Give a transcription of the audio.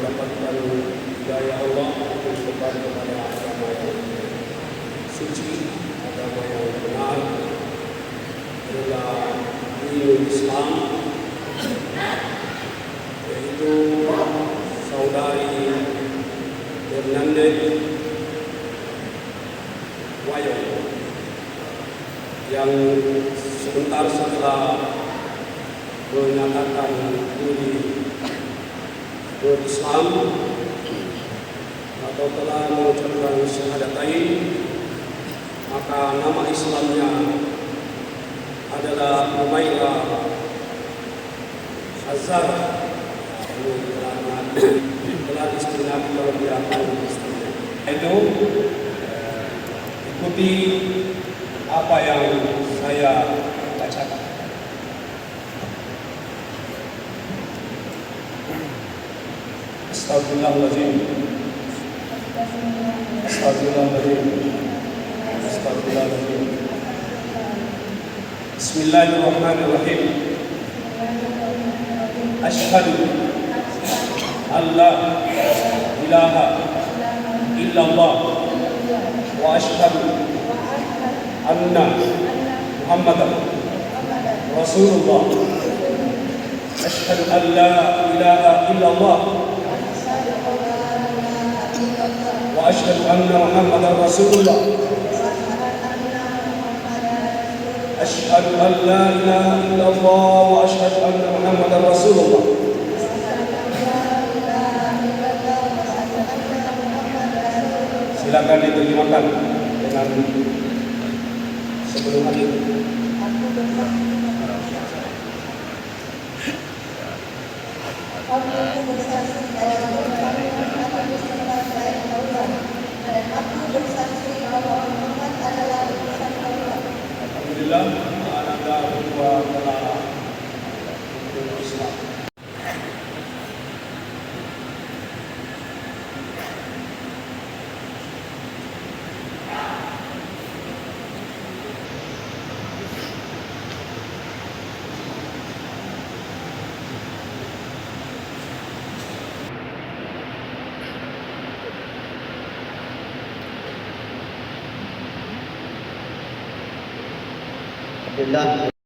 mendapatkan hidayah Allah untuk kembali kepada agama yang suci, agama yang benar, adalah dinul Islam, yaitu saudari Hernandez Wayo yang sebentar setelah menyatakan diri berislam atau telah mengucapkan syahadatain, maka nama Islamnya adalah Umairah Azhar, telah diistimewakan oleh pihak istrinya. Itu ikuti apa yang saya bacakan. Astagfirullahaladzim. Astagfirullahaladzim. Astagfirullahaladzim. Bismillahirrahmanirrahim. Asyhadu an la ilaha illallah wa asyhadu anna Muhammadan Rasulullah. Asyhadu an la ilaha illallah wa asyhadu anna Muhammadan Rasulullah. Asyhadu an la ilaha illallah wa asyhadu anna Muhammadan Rasulullah. Silakan diterjemahkan dengan sebelum hadir. Alhamdulillah, Anda berdua telah Islam. Alhamdulillah.